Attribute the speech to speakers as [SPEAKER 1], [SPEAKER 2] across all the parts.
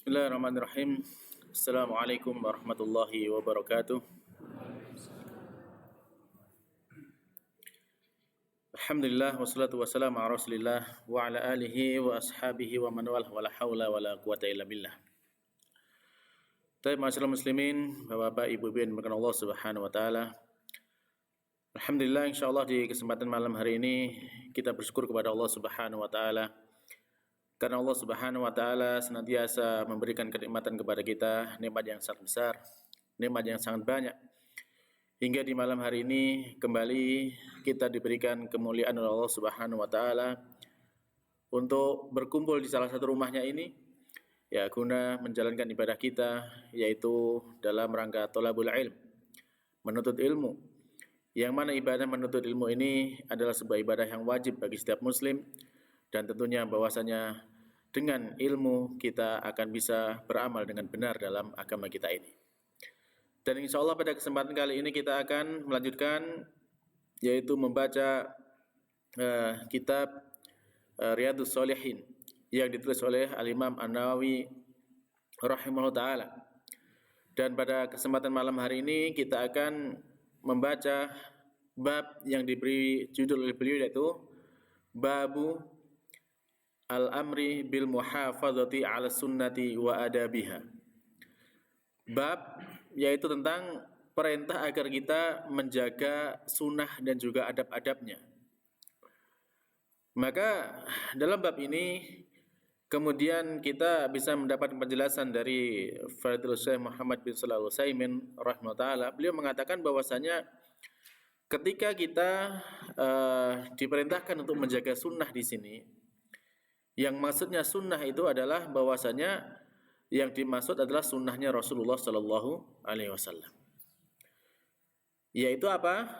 [SPEAKER 1] Bismillahirrahmanirrahim. Assalamualaikum warahmatullahi wabarakatuh. Alhamdulillah wassalatu wassalamu ala Rasulillah wa ala alihi wa ashabihi wa man walah wala haula wala quwata illa billah. Ma'asyiral muslimin, Bapak-bapak, Ibu-ibu yang dimuliakan Allah Subhanahu wa taala. Alhamdulillah, insyaallah di kesempatan malam hari ini kita bersyukur kepada Allah Subhanahu wa taala. Karena Allah Subhanahu wa taala senantiasa memberikan kenikmatan kepada kita, nikmat yang sangat besar, nikmat yang sangat banyak. Hingga di malam hari ini kembali kita diberikan kemuliaan oleh Allah Subhanahu wa taala untuk berkumpul di salah satu rumahnya ini, ya guna menjalankan ibadah kita, yaitu dalam rangka thalabul ilm, menuntut ilmu. Yang mana ibadah menuntut ilmu ini adalah sebuah ibadah yang wajib bagi setiap muslim, dan tentunya bahwasanya dengan ilmu kita akan bisa beramal dengan benar dalam agama kita ini. Dan insya Allah pada kesempatan kali ini kita akan melanjutkan, yaitu membaca kitab Riyadhus Shalihin yang ditulis oleh Al-Imam An-Nawawi rahimahullah ta'ala. Dan pada kesempatan malam hari ini kita akan membaca bab yang diberi judul oleh beliau, yaitu Babu Al-Amri bil Muhafadzati ala Sunnati wa Adabiha. Bab yaitu tentang perintah agar kita menjaga sunnah dan juga adab-adabnya. Maka dalam bab ini kemudian kita bisa mendapat penjelasan dari Fadilul Syekh Muhammad bin Shalih Al-Utsaimin rahimahullah taala. Beliau mengatakan bahwasanya ketika kita diperintahkan untuk menjaga sunnah di sini, yang maksudnya sunnah itu adalah bahwasanya yang dimaksud adalah sunnahnya Rasulullah Sallallahu Alaihi Wasallam. Yaitu apa?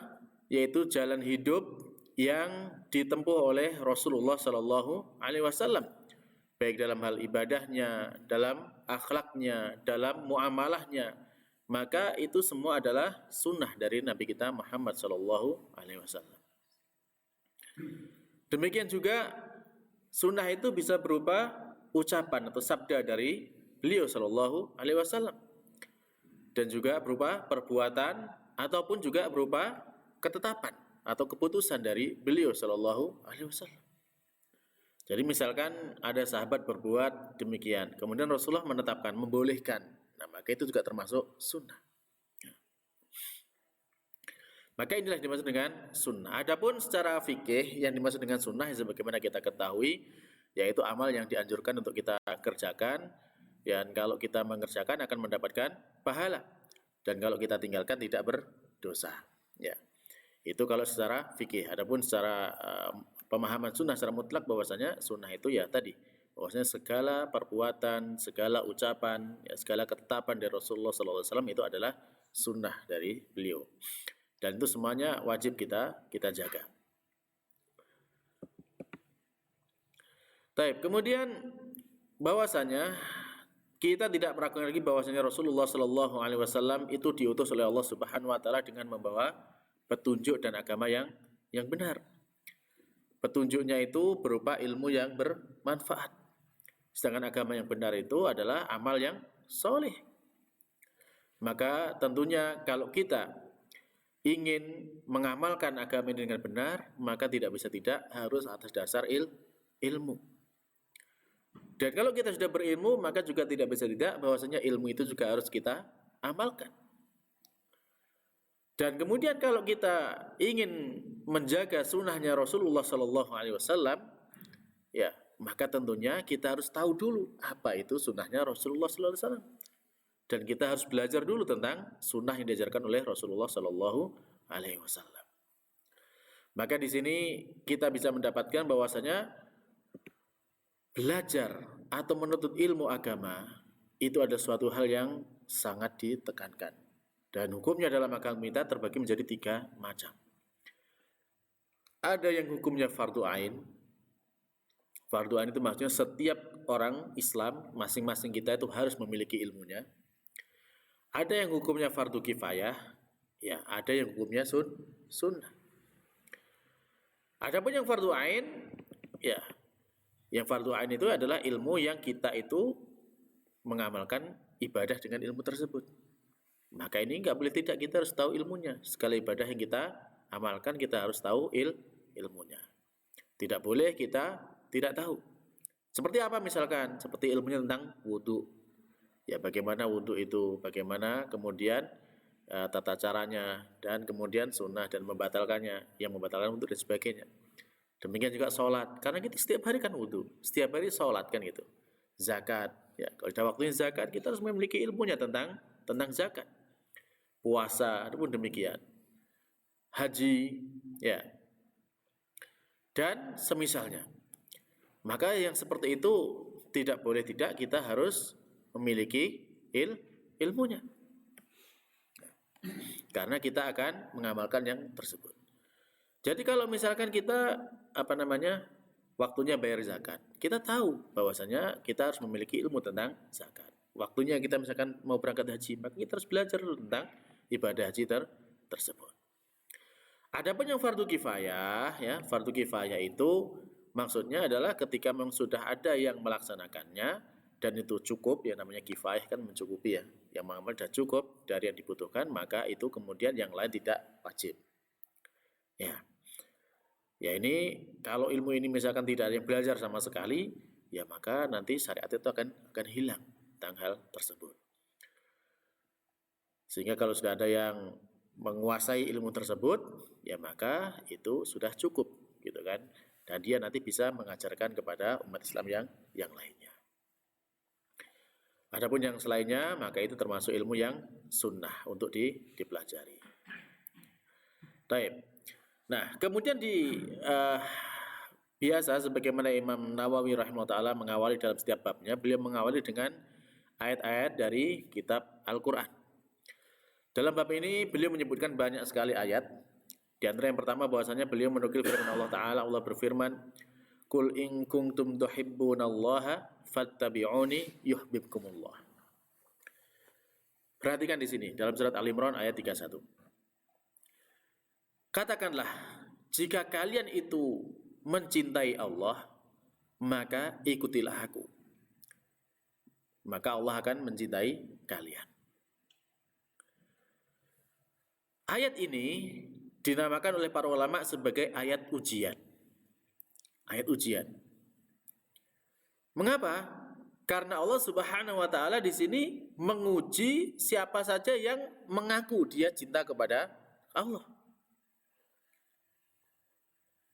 [SPEAKER 1] Yaitu jalan hidup yang ditempuh oleh Rasulullah Sallallahu Alaihi Wasallam, baik dalam hal ibadahnya, dalam akhlaknya, dalam muamalahnya. Maka itu semua adalah sunnah dari Nabi kita Muhammad Sallallahu Alaihi Wasallam. Demikian juga sunnah itu bisa berupa ucapan atau sabda dari beliau Sallallahu Alaihi Wasallam, dan juga berupa perbuatan ataupun juga berupa ketetapan atau keputusan dari beliau Sallallahu Alaihi Wasallam. Jadi misalkan ada sahabat berbuat demikian, kemudian Rasulullah menetapkan, membolehkan, nah maka itu juga termasuk sunnah. Maka inilah yang dimaksud dengan sunnah. Adapun secara fikih yang dimaksud dengan sunnah, sebagaimana kita ketahui, yaitu amal yang dianjurkan untuk kita kerjakan, dan kalau kita mengerjakan akan mendapatkan pahala, dan kalau kita tinggalkan tidak berdosa. Ya, itu kalau secara fikih. Adapun secara pemahaman sunnah secara mutlak, bahwasanya sunnah itu ya tadi, bahwasanya segala perbuatan, segala ucapan, ya segala ketetapan dari Rasulullah SAW itu adalah sunnah dari beliau. Dan itu semuanya wajib kita jaga. Baik, kemudian bahwasanya kita tidak meragukan lagi bahwasanya Rasulullah Sallallahu Alaihi Wasallam itu diutus oleh Allah Subhanahu Wa Taala dengan membawa petunjuk dan agama yang benar. Petunjuknya itu berupa ilmu yang bermanfaat. Sedangkan agama yang benar itu adalah amal yang soleh. Maka tentunya kalau kita ingin mengamalkan agama ini dengan benar, maka tidak bisa tidak harus atas dasar ilmu. Dan kalau kita sudah berilmu, maka juga tidak bisa tidak bahwasanya ilmu itu juga harus kita amalkan. Dan kemudian kalau kita ingin menjaga sunnahnya Rasulullah Sallallahu Alaihi Wasallam, ya maka tentunya kita harus tahu dulu apa itu sunnahnya Rasulullah Sallallahu Alaihi Wasallam. Dan kita harus belajar dulu tentang sunnah yang diajarkan oleh Rasulullah Sallallahu Alaihi Wasallam. Maka di sini kita bisa mendapatkan bahwasanya belajar atau menuntut ilmu agama itu adalah suatu hal yang sangat ditekankan. Dan hukumnya dalam agama kita terbagi menjadi 3 macam. Ada yang hukumnya fardu ain. Fardu ain itu maksudnya setiap orang Islam, masing-masing kita itu harus memiliki ilmunya. Ada yang hukumnya fardu kifayah, ya, ada yang hukumnya sunnah. Adapun yang fardu ain, ya, yang fardu ain itu adalah ilmu yang kita itu mengamalkan ibadah dengan ilmu tersebut. Maka ini nggak boleh tidak, kita harus tahu ilmunya. Segala ibadah yang kita amalkan kita harus tahu ilmunya. Tidak boleh kita tidak tahu. Seperti apa misalkan? Seperti ilmunya tentang wudhu. Ya bagaimana wudhu itu, bagaimana kemudian tata caranya, dan kemudian sunnah dan membatalkannya, yang membatalkan wudhu dan sebagainya. Demikian juga sholat, karena kita setiap hari kan wudhu, setiap hari sholat kan gitu. Zakat, ya kalau sudah waktunya zakat kita harus memiliki ilmunya tentang zakat. Puasa pun demikian, haji, ya, dan semisalnya. Maka yang seperti itu tidak boleh tidak, kita harus memiliki ilmunya. Karena kita akan mengamalkan yang tersebut. Jadi kalau misalkan kita waktunya bayar zakat, kita tahu bahwasanya kita harus memiliki ilmu tentang zakat. Waktunya kita misalkan mau berangkat haji, maka kita harus belajar tentang ibadah haji tersebut. Adapun yang fardu kifayah, ya, fardu kifayah itu maksudnya adalah ketika memang sudah ada yang melaksanakannya dan itu cukup, ya namanya kifayah kan mencukupi ya, yang mengamal sudah cukup dari yang dibutuhkan, maka itu kemudian yang lain tidak wajib. Ya ini kalau ilmu ini misalkan tidak ada yang belajar sama sekali, ya maka nanti syariat itu akan hilang tentang hal tersebut. Sehingga kalau sudah ada yang menguasai ilmu tersebut, ya maka itu sudah cukup, gitu kan? Dan dia nanti bisa mengajarkan kepada umat Islam yang lainnya. Adapun yang selainnya, maka itu termasuk ilmu yang sunnah untuk dipelajari. Baik. Nah, kemudian biasa sebagaimana Imam Nawawi rahimahullah mengawali dalam setiap babnya, beliau mengawali dengan ayat-ayat dari kitab Al-Quran. Dalam bab ini beliau menyebutkan banyak sekali ayat. Di antara yang pertama bahwasanya beliau menukil firman Allah Ta'ala. Allah berfirman, Qul in kuntum tuhibbunallaha fattabi'uni yuhibbukumullah. Perhatikan di sini dalam surat Al-Imran ayat 31. Katakanlah, jika kalian itu mencintai Allah, maka ikutilah aku. Maka Allah akan mencintai kalian. Ayat ini dinamakan oleh para ulama sebagai ayat ujian. Ayat ujian. Mengapa? Karena Allah Subhanahu wa taala di sini menguji siapa saja yang mengaku dia cinta kepada Allah.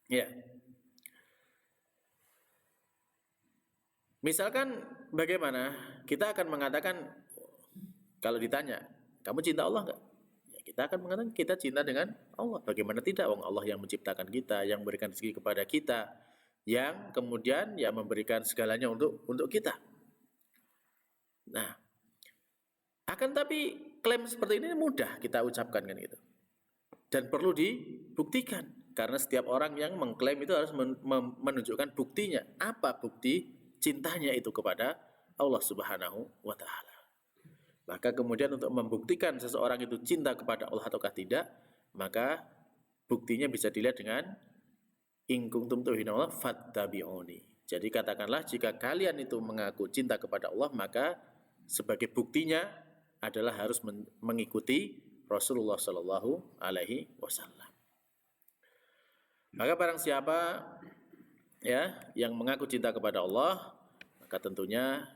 [SPEAKER 1] Ya. Misalkan bagaimana? Kita akan mengatakan kalau ditanya, kamu cinta Allah enggak? Kita akan mengatakan kita cinta dengan Allah. Bagaimana tidak? Wong Allah yang menciptakan kita, yang memberikan rezeki kepada kita, yang kemudian ya memberikan segalanya untuk kita. Nah, akan tapi klaim seperti ini mudah kita ucapkan kan gitu. Dan perlu dibuktikan karena setiap orang yang mengklaim itu harus menunjukkan buktinya. Apa bukti cintanya itu kepada Allah Subhanahu wa taala? Maka kemudian untuk membuktikan seseorang itu cinta kepada Allah ataukah tidak, maka buktinya bisa dilihat dengan in kuntum tuhibbunallah fattabi'uni. Jadi katakanlah jika kalian itu mengaku cinta kepada Allah, maka sebagai buktinya adalah harus mengikuti Rasulullah Shallallahu Alaihi Wasallam. Maka barang siapa ya yang mengaku cinta kepada Allah, maka tentunya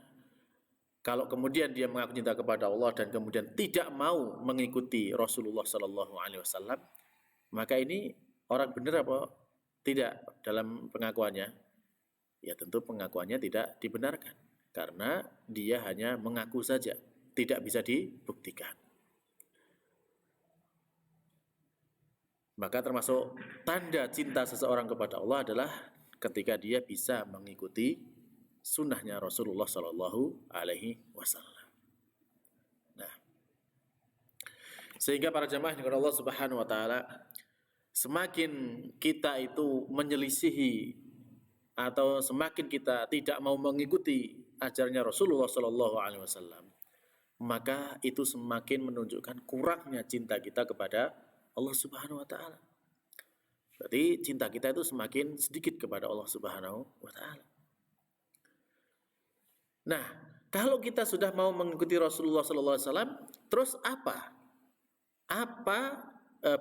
[SPEAKER 1] kalau kemudian dia mengaku cinta kepada Allah dan kemudian tidak mau mengikuti Rasulullah Sallallahu Alaihi Wasallam, maka ini orang benar apa tidak dalam pengakuannya? Ya tentu pengakuannya tidak dibenarkan karena dia hanya mengaku saja, tidak bisa dibuktikan. Maka termasuk tanda cinta seseorang kepada Allah adalah ketika dia bisa mengikuti sunnahnya Rasulullah Sallallahu Alaihi Wasallam. Nah, sehingga para jamaah dengan Allah Subhanahu Wa Taala, semakin kita itu menyelisihi atau semakin kita tidak mau mengikuti ajarannya Rasulullah Sallallahu Alaihi Wasallam, maka itu semakin menunjukkan kurangnya cinta kita kepada Allah Subhanahu Wa Taala. Berarti cinta kita itu semakin sedikit kepada Allah Subhanahu Wa Taala. Nah, Kalau kita sudah mau mengikuti Rasulullah sallallahu alaihi wasallam, terus apa?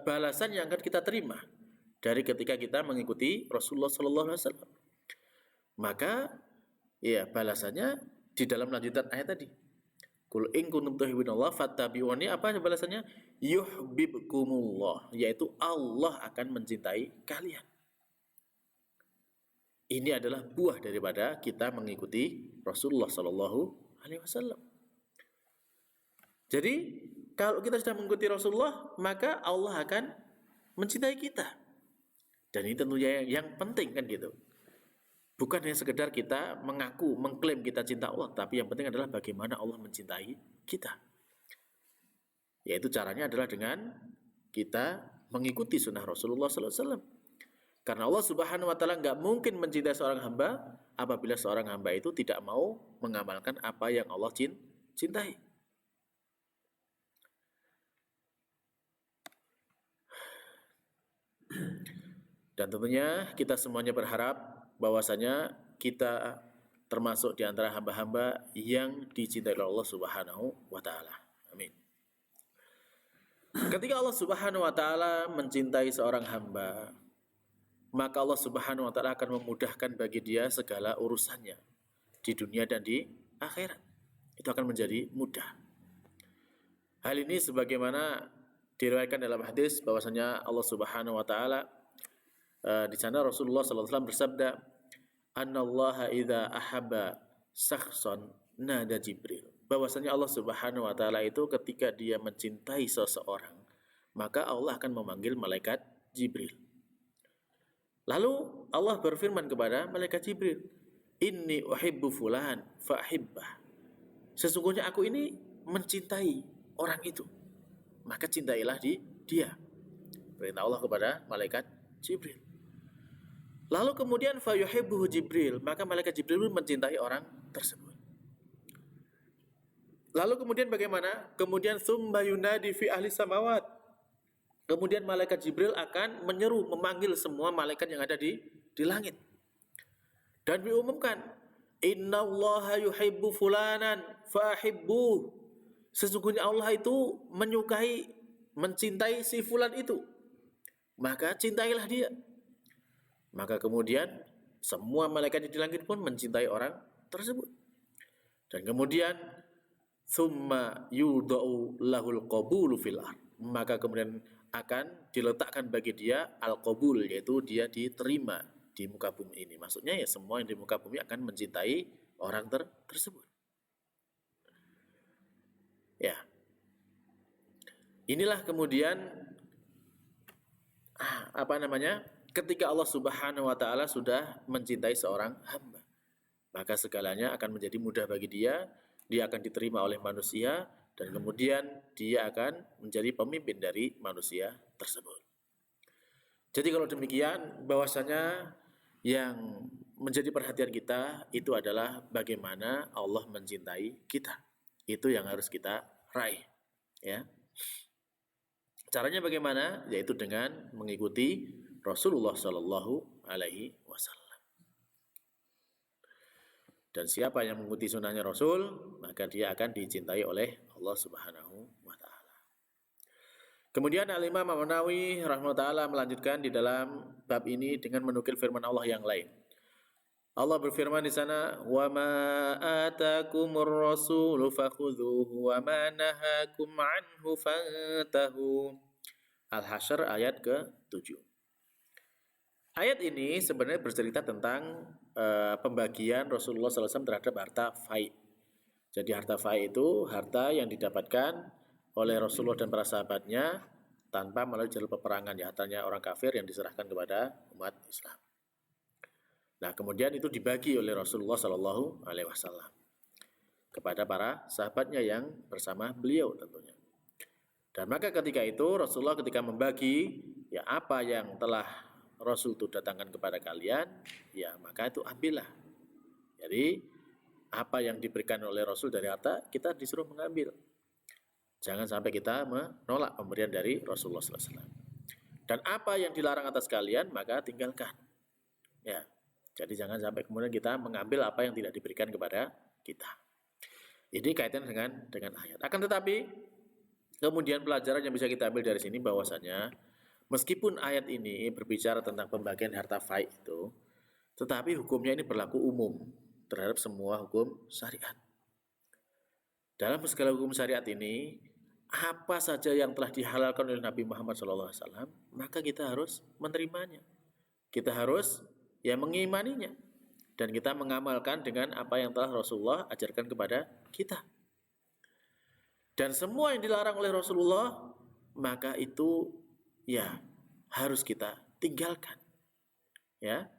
[SPEAKER 1] Balasan yang akan kita terima dari ketika kita mengikuti Rasulullah sallallahu alaihi wasallam? Maka ya balasannya di dalam lanjutan ayat tadi. Qul in kuntum tuhibbunallah fattabi'uni, apa balasannya? Yuhibbukumullah, yaitu Allah akan mencintai kalian. Ini adalah buah daripada kita mengikuti Rasulullah sallallahu alaihi wasallam. Jadi, kalau kita sudah mengikuti Rasulullah, maka Allah akan mencintai kita. Dan ini tentunya yang penting kan gitu. Bukan hanya sekedar kita mengaku, mengklaim kita cinta Allah, tapi yang penting adalah bagaimana Allah mencintai kita. Yaitu caranya adalah dengan kita mengikuti sunnah Rasulullah sallallahu alaihi wasallam. Karena Allah Subhanahu wa taala enggak mungkin mencintai seorang hamba apabila seorang hamba itu tidak mau mengamalkan apa yang Allah cintai. Dan tentunya kita semuanya berharap bahwasanya kita termasuk di antara hamba-hamba yang dicintai oleh Allah Subhanahu wa taala. Amin. Ketika Allah Subhanahu wa taala mencintai seorang hamba, maka Allah Subhanahu wa taala akan memudahkan bagi dia segala urusannya di dunia dan di akhirat. Itu akan menjadi mudah. Hal ini sebagaimana diriwayatkan dalam hadis bahwasanya Allah Subhanahu wa taala di sana Rasulullah sallallahu alaihi wasallam bersabda, "Annallaha idza ahabba shakhsan nada Jibril." Bahwasanya Allah Subhanahu wa taala itu ketika dia mencintai seseorang, maka Allah akan memanggil malaikat Jibril. Lalu Allah berfirman kepada malaikat Jibril, "Inni uhibbu fulan fahibbah." Sesungguhnya aku ini mencintai orang itu, maka cintailah dia. Perintah Allah kepada malaikat Jibril. Lalu kemudian fayuhibbuhu Jibril, maka malaikat Jibril mencintai orang tersebut. Lalu kemudian bagaimana? Kemudian tsumma yunadi fi ahli samawat. Kemudian malaikat Jibril akan menyeru, memanggil semua malaikat yang ada di langit. Dan diumumkan, "Innallaha yuhibbu fulanan fahibbuh." Sesungguhnya Allah itu menyukai, mencintai si fulan itu, maka cintailah dia. Maka kemudian semua malaikat di langit pun mencintai orang tersebut. Dan kemudian tsumma yudau lahul qabulu fil ard. Maka kemudian akan diletakkan bagi dia al-qabul, yaitu dia diterima di muka bumi ini. Maksudnya ya semua yang di muka bumi akan mencintai orang tersebut. Ya. Inilah kemudian ketika Allah Subhanahu wa taala sudah mencintai seorang hamba, maka segalanya akan menjadi mudah bagi dia akan diterima oleh manusia, dan kemudian dia akan menjadi pemimpin dari manusia tersebut. Jadi kalau demikian, bahwasanya yang menjadi perhatian kita itu adalah bagaimana Allah mencintai kita. Itu yang harus kita raih, ya. Caranya bagaimana? Yaitu dengan mengikuti Rasulullah sallallahu alaihi wasallam. Dan siapa yang mengikuti sunnahnya Rasul, maka dia akan dicintai oleh Allah Subhanahu wa taala. Kemudian Al-Imam An-Nawawi rahimahullah melanjutkan di dalam bab ini dengan menukil firman Allah yang lain. Allah berfirman di sana, "Wa ma atakumur rasulu fakhudhuhu wa ma nahakum anhu fantahu." Al-Hasyr ayat ke-7. Ayat ini sebenarnya bercerita tentang pembagian Rasulullah SAW terhadap harta fai'. Jadi harta fai' itu harta yang didapatkan oleh Rasulullah dan para sahabatnya tanpa melalui jalur peperangan, ya, hartanya orang kafir yang diserahkan kepada umat Islam. Nah, kemudian itu dibagi oleh Rasulullah Sallallahu Alaihi Wasallam kepada para sahabatnya yang bersama beliau tentunya. Dan maka ketika itu Rasulullah ketika membagi, ya, apa yang telah Rasul itu datangkan kepada kalian, ya maka itu ambillah. Jadi apa yang diberikan oleh Rasul dari harta, kita disuruh mengambil. Jangan sampai kita menolak pemberian dari Rasulullah SAW. Dan apa yang dilarang atas kalian, maka tinggalkan. Ya, jadi jangan sampai kemudian kita mengambil apa yang tidak diberikan kepada kita. Ini kaitan dengan ayat. Akan tetapi kemudian pelajaran yang bisa kita ambil dari sini bahwasanya meskipun ayat ini berbicara tentang pembagian harta fai itu, tetapi hukumnya ini berlaku umum terhadap semua hukum syariat. Dalam segala hukum syariat ini, apa saja yang telah dihalalkan oleh Nabi Muhammad SAW, maka kita harus menerimanya. Kita harus mengimaninya. Dan kita mengamalkan dengan apa yang telah Rasulullah ajarkan kepada kita. Dan semua yang dilarang oleh Rasulullah, maka itu harus kita tinggalkan. Ya.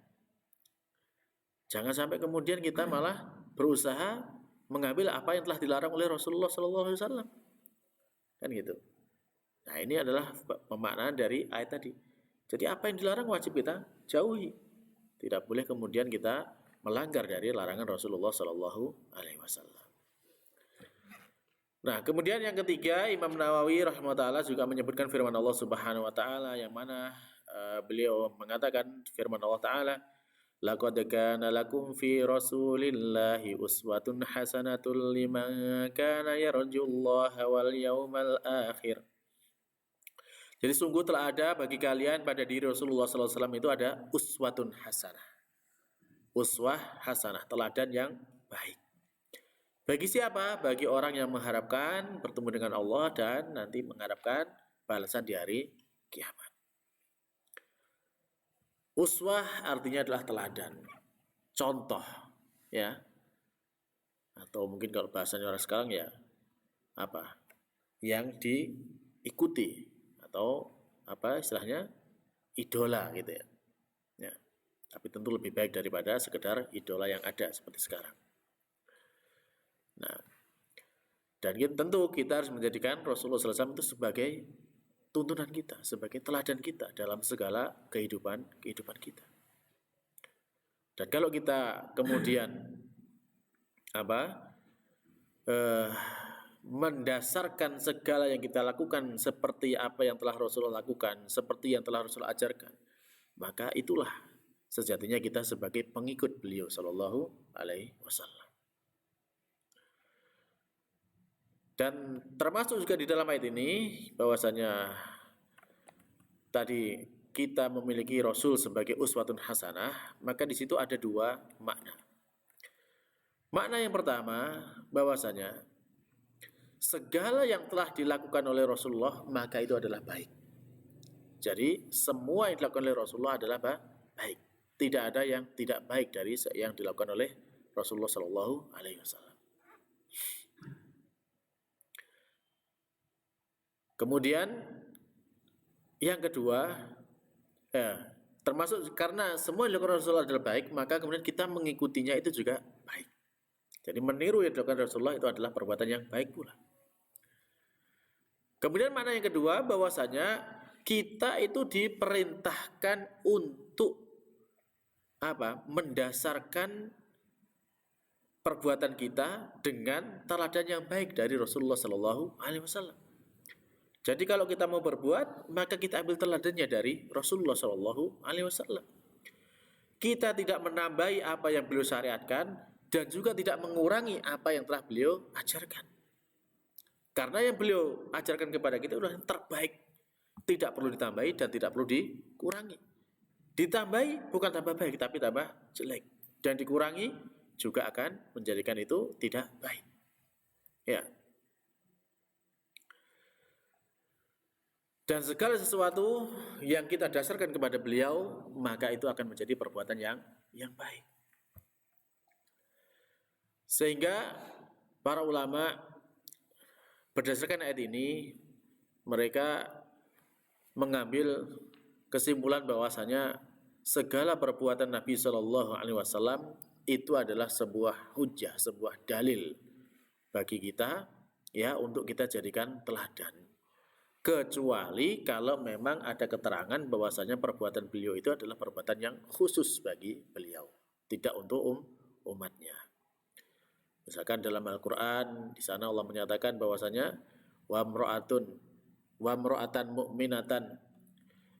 [SPEAKER 1] Jangan sampai kemudian kita malah berusaha mengambil apa yang telah dilarang oleh Rasulullah SAW. Kan gitu. Nah, ini adalah pemaknaan dari ayat tadi. Jadi apa yang dilarang wajib kita jauhi. Tidak boleh kemudian kita melanggar dari larangan Rasulullah SAW. Nah, kemudian yang ketiga, Imam Nawawi rahimahullah juga menyebutkan firman Allah Subhanahu wa taala yang mana beliau mengatakan firman Allah taala, laqad kana lakum fi Rasulillahi uswatun hasanatul liman kana yarjullaha wal yawmal akhir. Jadi sungguh telah ada bagi kalian pada diri Rasulullah SAW itu ada uswatun hasanah. Uswah hasanah, teladan yang baik. Bagi siapa? Bagi orang yang mengharapkan bertemu dengan Allah dan nanti mengharapkan balasan di hari kiamat. Uswah artinya adalah teladan, contoh, ya. Atau mungkin kalau bahasanya orang sekarang yang diikuti atau istilahnya idola gitu ya. Tapi tentu lebih baik daripada sekedar idola yang ada seperti sekarang. Nah, dan tentu kita harus menjadikan Rasulullah SAW itu sebagai tuntunan kita, sebagai teladan kita dalam segala kehidupan kita. Dan kalau kita kemudian mendasarkan segala yang kita lakukan seperti apa yang telah Rasulullah lakukan, seperti yang telah Rasulullah ajarkan, maka itulah sejatinya kita sebagai pengikut beliau sallallahu alaihi wasallam. Dan termasuk juga di dalam ayat ini bahwasanya tadi kita memiliki Rasul sebagai uswatun hasanah, maka di situ ada dua makna. Makna yang pertama bahwasanya segala yang telah dilakukan oleh Rasulullah maka itu adalah baik. Jadi semua yang dilakukan oleh Rasulullah adalah baik. Tidak ada yang tidak baik dari yang dilakukan oleh Rasulullah Sallallahu Alaihi Wasallam. Kemudian yang kedua, termasuk karena semua yang dilakukan Rasulullah adalah baik, maka kemudian kita mengikutinya itu juga baik. Jadi meniru yang dilakukan Rasulullah itu adalah perbuatan yang baik pula. Kemudian makna yang kedua bahwasanya kita itu diperintahkan untuk mendasarkan perbuatan kita dengan teladan yang baik dari Rasulullah Sallallahu Alaihi Wasallam. Jadi kalau kita mau berbuat, maka kita ambil teladannya dari Rasulullah Sallallahu Alaihi Wasallam. Kita tidak menambahi apa yang beliau syariatkan dan juga tidak mengurangi apa yang telah beliau ajarkan. Karena yang beliau ajarkan kepada kita adalah yang terbaik, tidak perlu ditambahi dan tidak perlu dikurangi. Ditambahi bukan tambah baik, tapi tambah jelek. Dan dikurangi juga akan menjadikan itu tidak baik. Ya. Dan segala sesuatu yang kita dasarkan kepada beliau, maka itu akan menjadi perbuatan yang baik. Sehingga para ulama berdasarkan ayat ini, mereka mengambil kesimpulan bahwasanya segala perbuatan Nabi Shallallahu Alaihi Wasallam itu adalah sebuah hujjah, sebuah dalil bagi kita untuk kita jadikan teladan. Kecuali kalau memang ada keterangan bahwasanya perbuatan beliau itu adalah perbuatan yang khusus bagi beliau, tidak untuk umatnya. Misalkan dalam Al-Quran, di sana Allah menyatakan bahwasanya wa mra'atan mu'minatan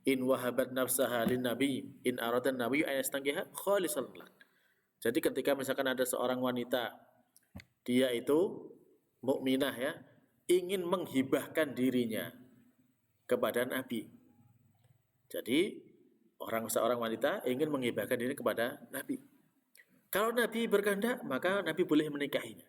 [SPEAKER 1] in wahabat nafsaha lin nabi in aradan nabi an yastankiha khalisan lak. Jadi ketika misalkan ada seorang wanita, dia itu mukminah ya, ingin menghibahkan dirinya kepada Nabi. Jadi seorang wanita ingin menghibahkan diri kepada Nabi. Kalau Nabi berkehendak, maka Nabi boleh menikahinya.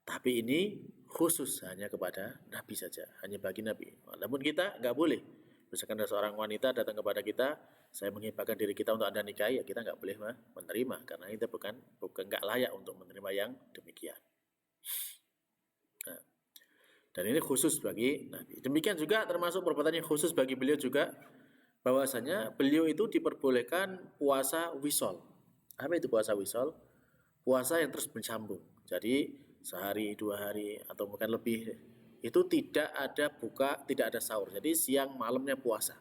[SPEAKER 1] Tapi ini khusus hanya kepada Nabi saja, hanya bagi Nabi. Namun kita nggak boleh. Misalkan ada seorang wanita datang kepada kita, saya menghibahkan diri kita untuk Anda nikahi, ya kita nggak boleh menerima, karena kita bukan nggak layak untuk menerima yang demikian. Nah, dan ini khusus bagi Nabi. Demikian juga termasuk perbuatan yang khusus bagi beliau juga, bahwasanya beliau itu diperbolehkan puasa wisol. Apa itu puasa wisol? Puasa yang terus bersambung. Jadi sehari, 2 hari, atau mungkin lebih, itu tidak ada buka, tidak ada sahur. Jadi siang malamnya puasa.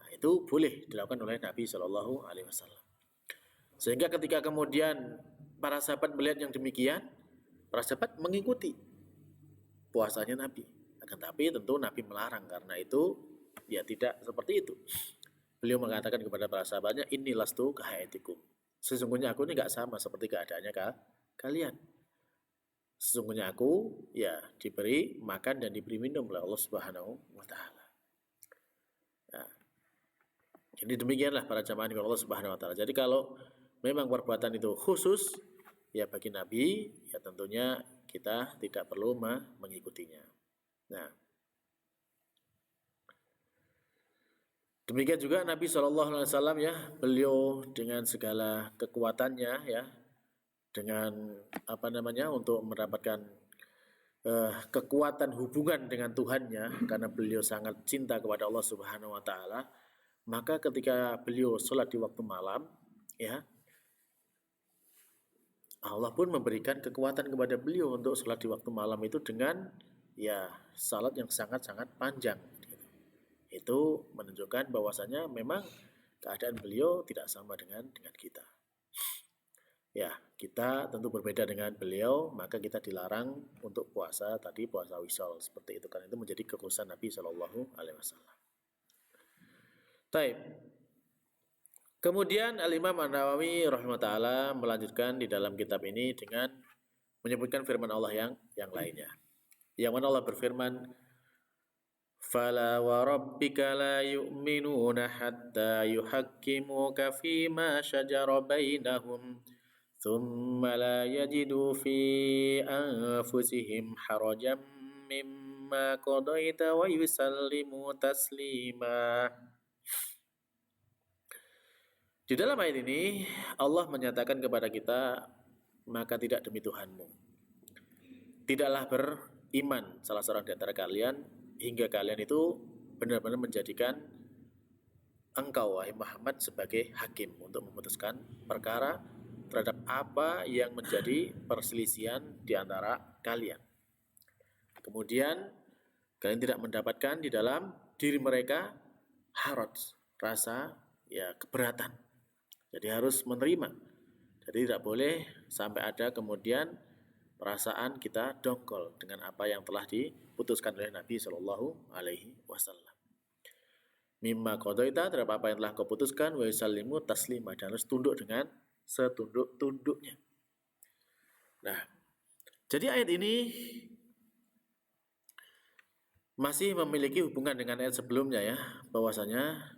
[SPEAKER 1] Nah, itu boleh dilakukan oleh Nabi Shallallahu Alaihi Wasallam. Sehingga ketika kemudian para sahabat melihat yang demikian, para sahabat mengikuti puasanya Nabi. Akan tapi tentu Nabi melarang, karena itu ya tidak seperti itu. Beliau mengatakan kepada para sahabatnya, "Inni lastu kahayatikum." Sesungguhnya aku ini nggak sama seperti keadaannya kalian. Sesungguhnya aku ya diberi makan dan diberi minum oleh Allah Subhanahu wa taala. Nah, jadi demikianlah para jamaah dari Allah Subhanahu wa taala. Jadi kalau memang perbuatan itu khusus ya bagi Nabi, ya tentunya kita tidak perlu mengikutinya. Nah, demikian juga Nabi SAW ya, beliau dengan segala kekuatannya ya, dengan untuk mendapatkan kekuatan hubungan dengan Tuhannya, karena beliau sangat cinta kepada Allah Subhanahu wa taala, maka ketika beliau sholat di waktu malam ya, Allah pun memberikan kekuatan kepada beliau untuk sholat di waktu malam itu dengan ya salat yang sangat-sangat panjang. Itu menunjukkan bahwasanya memang keadaan beliau tidak sama dengan kita. Ya, kita tentu berbeda dengan beliau, maka kita dilarang untuk puasa wisol seperti itu, karena itu menjadi kekhususan Nabi Shallallahu Alaihi Wasallam. Taib. Kemudian Al-Imam An-Nawawi rahimahullah melanjutkan di dalam kitab ini dengan menyebutkan firman Allah yang lainnya. Yang mana Allah berfirman, "Fala wa rabbika la yu'minuna hatta yuhakkimuka fima shajara bainahum thumma la yajidu fi anfusihim harajan mimma qadaita wa yusallimu taslima." Di dalam ayat ini Allah menyatakan kepada kita, maka tidak demi Tuhanmu, tidaklah beriman salah seorang di antara kalian hingga kalian itu benar-benar menjadikan engkau wahai Muhammad sebagai hakim untuk memutuskan perkara terhadap apa yang menjadi perselisihan di antara kalian. Kemudian kalian tidak mendapatkan di dalam diri mereka haraj, rasa ya keberatan. Jadi harus menerima. Jadi tidak boleh sampai ada kemudian perasaan kita dongkol dengan apa yang telah diputuskan oleh Nabi Shallallahu Alaihi Wasallam. Mimma qadaita, terhadap apa yang telah kau putuskan, wa yusallimu taslima, dan harus tunduk dengan setunduk-tunduknya. Nah, jadi ayat ini masih memiliki hubungan dengan ayat sebelumnya ya, bahwasanya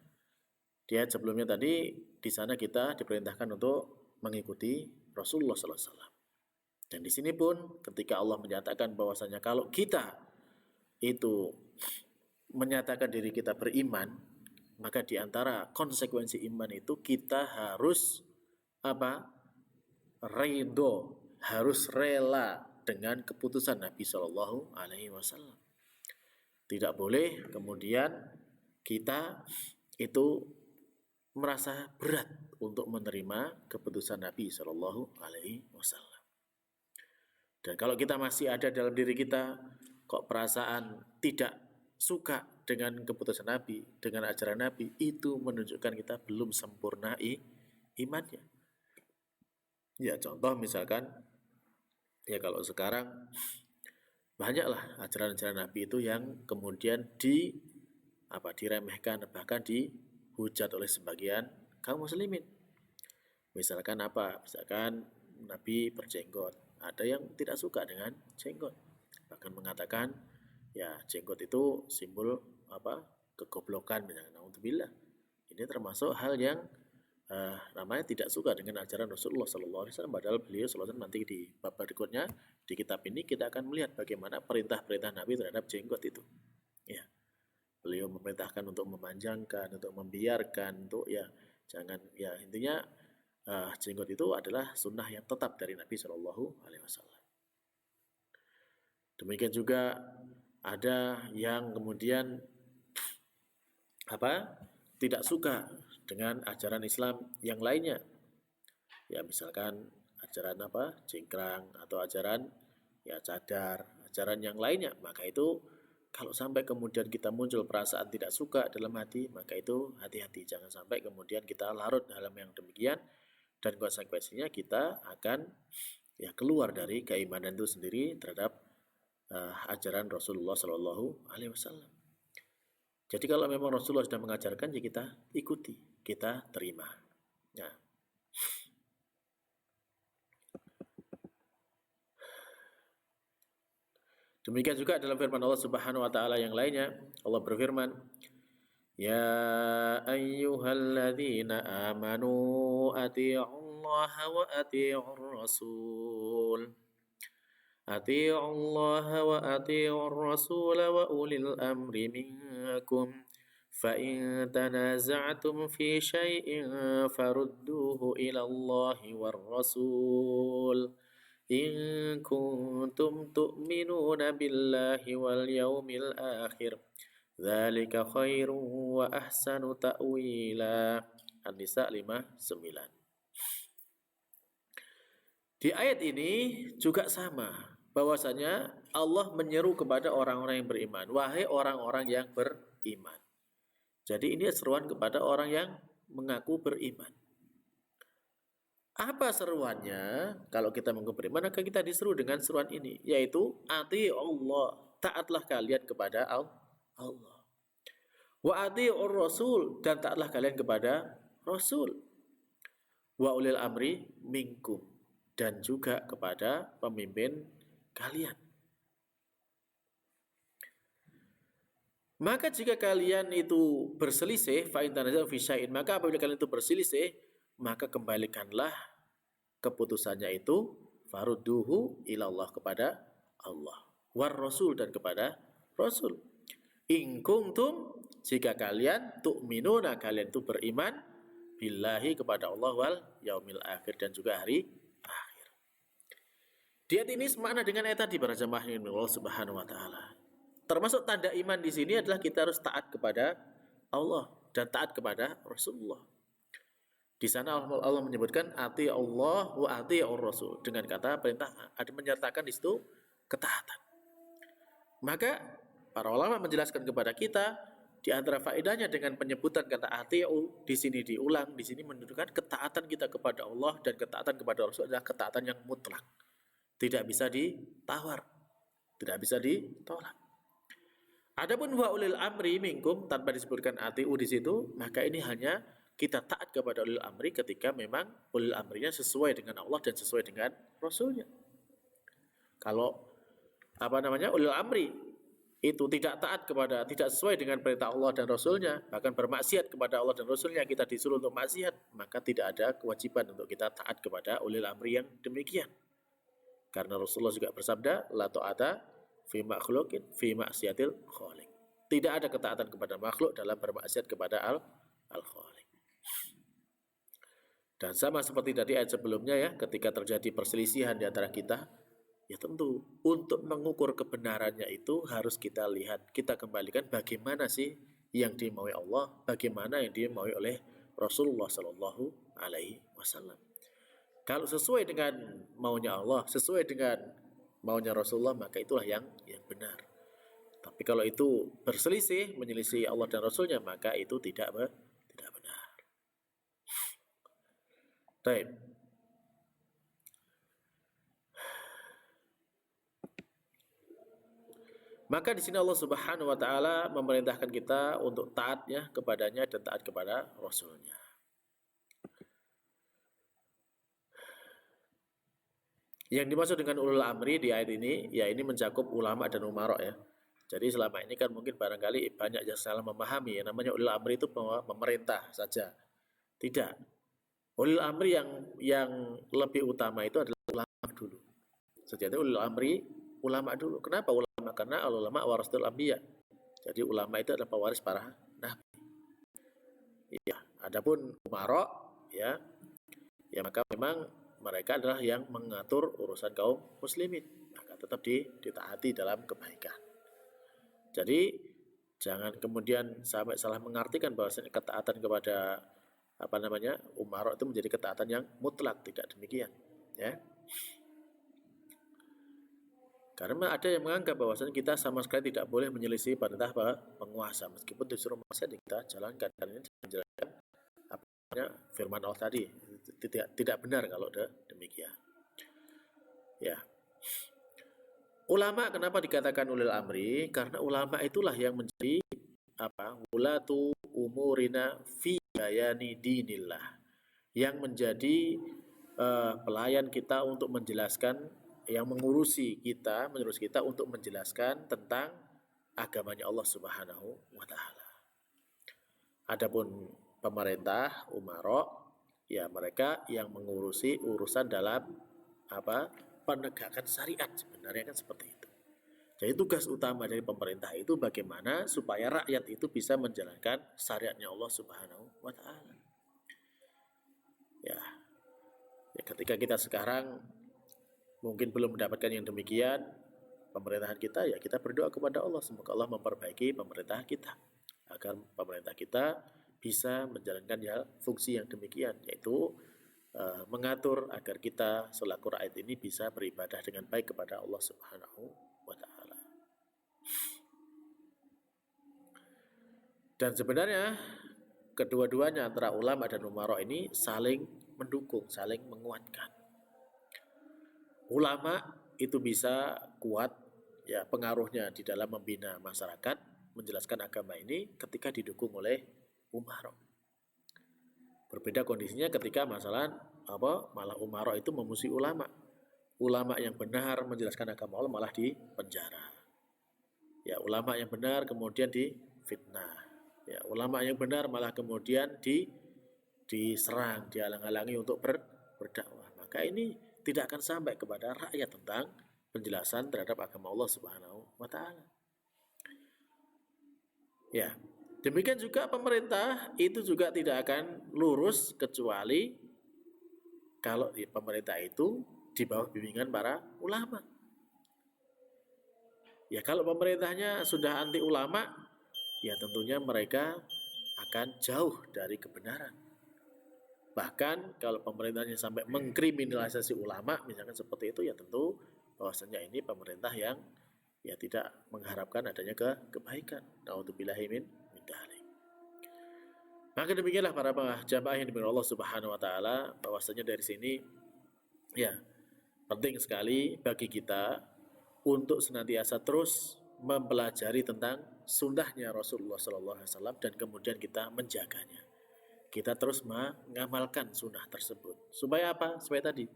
[SPEAKER 1] di ayat sebelumnya tadi, di sana kita diperintahkan untuk mengikuti Rasulullah SAW. Dan di sini pun ketika Allah menyatakan bahwasanya kalau kita itu menyatakan diri kita beriman, maka di antara konsekuensi iman itu kita harus ridho, harus rela dengan keputusan Nabi Shallallahu Alaihi Wasallam. Tidak boleh kemudian kita itu merasa berat untuk menerima keputusan Nabi Shallallahu Alaihi Wasallam. Dan kalau kita masih ada dalam diri kita kok perasaan tidak suka dengan keputusan Nabi, dengan ajaran Nabi, itu menunjukkan kita belum sempurna imannya. Ya contoh misalkan, ya kalau sekarang banyaklah ajaran-ajaran Nabi itu yang kemudian diremehkan, bahkan dihujat oleh sebagian kaum muslimin. Misalkan Misalkan Nabi berjenggot, Ada yang tidak suka dengan jenggot, bahkan mengatakan ya jenggot itu simbol apa? Kegoblokan, misalnya. Naudzubillah. Ini termasuk hal yang namanya tidak suka dengan ajaran Rasulullah SAW. Padahal beliau SAW nanti di bab berikutnya di kitab ini kita akan melihat bagaimana perintah-perintah Nabi terhadap jenggot itu. Ya, beliau memerintahkan untuk memanjangkan, untuk membiarkan, untuk ya jangan, ya intinya jenggot itu adalah sunnah yang tetap dari Nabi SAW. Demikian juga ada yang kemudian tidak suka dengan ajaran Islam yang lainnya. Ya misalkan ajaran cingkrang, atau ajaran ya cadar, ajaran yang lainnya. Maka itu kalau sampai kemudian kita muncul perasaan tidak suka dalam hati, maka itu hati-hati, jangan sampai kemudian kita larut dalam yang demikian, dan konsekuensinya kita akan ya keluar dari keimanan itu sendiri terhadap ajaran Rasulullah SAW. Jadi kalau memang Rasulullah sudah mengajarkan, ya kita ikuti, kita terima. Nah, demikian juga dalam firman Allah Subhanahu wa taala yang lainnya, Allah berfirman, "Ya ayyuhalladzina amanu atii'ullaha wa atii'ur rasul." Atii'ullaha wa atii'ur rasul wa ulil amri minkum. فإن تنازعتم في شيء فردوه إلى الله والرسول إن كنتم تؤمنون بالله واليوم الآخر ذلك خير وأحسن تأويلا. An-Nisa 59. Di ayat ini juga sama, bahwasanya Allah menyeru kepada orang-orang yang beriman, wahai orang-orang yang beriman. Jadi ini seruan kepada orang yang mengaku beriman. Apa seruannya? Kalau kita mengaku beriman, maka kita diseru dengan seruan ini, yaitu ati Allah, taatlah kalian kepada Allah. Wa ati'ur rasul, dan taatlah kalian kepada Rasul. Wa ulil amri minkum, dan juga kepada pemimpin kalian. Maka jika kalian itu berselisih, fa in tanaza'tum fi syai'in, maka apabila kalian itu berselisih, maka kembalikanlah keputusannya itu farudduhu ilallah, kepada Allah, war rasul, dan kepada Rasul. In kuntum, jika kalian tu'minuna, kalian itu beriman, billahi, kepada Allah, wal yaumil akhir, dan juga hari akhir. Diat ini semakna dengan ayat tadi para jamaah yang Allah Subhanahu wa taala. Termasuk tanda iman di sini adalah kita harus taat kepada Allah dan taat kepada Rasulullah. Di sana Allah menyebutkan ati Allah wa ati Rasul, dengan kata perintah, ada menyertakan di situ ketaatan. Maka para ulama menjelaskan kepada kita, di antara faedahnya dengan penyebutan kata ati'u di sini diulang, di sini menunjukkan ketaatan kita kepada Allah dan ketaatan kepada Rasul adalah ketaatan yang mutlak, tidak bisa ditawar, tidak bisa ditolak. Adapun wa ulil amri minkum, tanpa disebutkan ati'u di situ, maka ini hanya kita taat kepada ulil amri ketika memang ulil amrinya sesuai dengan Allah dan sesuai dengan Rasulnya. Kalau ulil amri itu tidak taat kepada, tidak sesuai dengan perintah Allah dan Rasulnya, bahkan bermaksiat kepada Allah dan Rasulnya, kita disuruh untuk maksiat, maka tidak ada kewajiban untuk kita taat kepada ulil amri yang demikian. Karena Rasulullah juga bersabda, la ta'ata fi makhluqin fi maksiatil khaliq. Tidak ada ketaatan kepada makhluk dalam bermaksiat kepada al-khaliq. Dan sama seperti tadi ayat sebelumnya ya, ketika terjadi perselisihan di antara kita, ya tentu untuk mengukur kebenarannya itu harus kita lihat, kita kembalikan bagaimana sih yang dimaui Allah, bagaimana yang dimaui oleh Rasulullah Sallallahu Alaihi Wasallam. Kalau sesuai dengan maunya Allah, sesuai dengan maunya Rasulullah, maka itulah yang benar. Tapi kalau itu berselisih, menyelisih Allah dan Rasulnya, maka itu tidak benar. Baik. Maka di sini Allah Subhanahu wa taala memerintahkan kita untuk taatnya kepadanya dan taat kepada Rasulnya. Yang dimaksud dengan ulul amri di ayat ini, ya ini mencakup ulama dan umarok ya. Jadi selama ini kan mungkin barangkali banyak yang salah memahami, ya namanya ulul amri itu pemerintah saja. Tidak. Ulul amri yang lebih utama itu adalah ulama dulu. Sejatinya ulul amri ulama dulu. Kenapa ulama? Karena ulama warasatul anbiya. Jadi ulama itu adalah pewaris para nabi. Ya, adapun umarok ya maka memang mereka adalah yang mengatur urusan kaum muslimin, maka tetap ditaati dalam kebaikan. Jadi jangan kemudian sampai salah mengartikan bahwasanya ketaatan kepada umarok itu menjadi ketaatan yang mutlak, tidak demikian ya. Karena ada yang menganggap bahwasanya kita sama sekali tidak boleh menyelisih perintah penguasa, meskipun disuruh maksiat kita jalankan, karena ini menjalankan firman Allah tadi. Tidak benar kalau demikian. Ya. Ulama kenapa dikatakan ulil amri? Karena ulama itulah yang menjadi wulatu umurina fi bayani dinillah, yang menjadi pelayan kita untuk menjelaskan, yang mengurusi kita untuk menjelaskan tentang agamanya Allah Subhanahu wa taala. Adapun pemerintah, umarok, ya mereka yang mengurusi urusan dalam penegakan syariat, sebenarnya kan seperti itu. Jadi tugas utama dari pemerintah itu bagaimana supaya rakyat itu bisa menjalankan syariatnya Allah Subhanahu wa taala. Ya, ketika kita sekarang mungkin belum mendapatkan yang demikian pemerintahan kita, ya kita berdoa kepada Allah semoga Allah memperbaiki pemerintah kita agar pemerintah kita bisa menjalankan fungsi yang demikian, yaitu mengatur agar kita selaku rakyat ini bisa beribadah dengan baik kepada Allah Subhanahu wa taala. Dan sebenarnya kedua-duanya antara ulama dan umarok ini saling mendukung, saling menguatkan. Ulama itu bisa kuat ya pengaruhnya di dalam membina masyarakat, menjelaskan agama ini ketika didukung oleh umarok. Berbeda kondisinya ketika malah umarok itu memusuhi ulama. Ulama yang benar menjelaskan agama Allah malah dipenjara. Ya, ulama yang benar kemudian difitnah. Ya, ulama yang benar malah kemudian diserang, dihalang-halangi untuk berdakwah. Maka ini tidak akan sampai kepada rakyat tentang penjelasan terhadap agama Allah Subhanahu wa taala. Ya, demikian juga pemerintah itu juga tidak akan lurus kecuali kalau pemerintah itu di bawah bimbingan para ulama. Ya, kalau pemerintahnya sudah anti ulama, ya tentunya mereka akan jauh dari kebenaran. Bahkan kalau pemerintahnya sampai mengkriminalisasi ulama, misalkan seperti itu, ya tentu bahwasanya ini pemerintah yang ya tidak mengharapkan adanya kebaikan. Nauzubillahi min dzalik. Maka demikianlah para jamaah yang dimuliakan Allah Subhanahu wa taala, bahwasanya dari sini ya penting sekali bagi kita untuk senantiasa terus mempelajari tentang sunnahnya Rasulullah SAW dan kemudian kita menjaganya. Kita terus mengamalkan sunnah tersebut. Supaya apa? Supaya tadi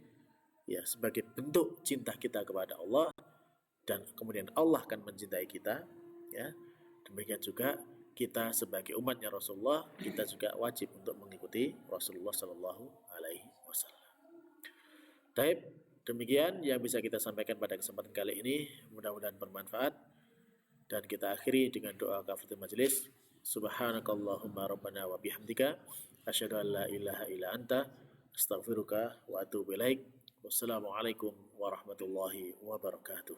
[SPEAKER 1] ya sebagai bentuk cinta kita kepada Allah, dan kemudian Allah akan mencintai kita ya. Demikian juga kita sebagai umatnya Rasulullah, kita juga wajib untuk mengikuti Rasulullah Shallallahu Alaihi Wasallam. Baik, demikian yang bisa kita sampaikan pada kesempatan kali ini. Mudah-mudahan bermanfaat. Dan kita akhiri dengan doa kafaratul majelis. Subhanakallahumma rabbana wa bihamdika asyhadu an la ilaha illa anta astaghfiruka wa atubu ilaik. Wassalamualaikum warahmatullahi wabarakatuh.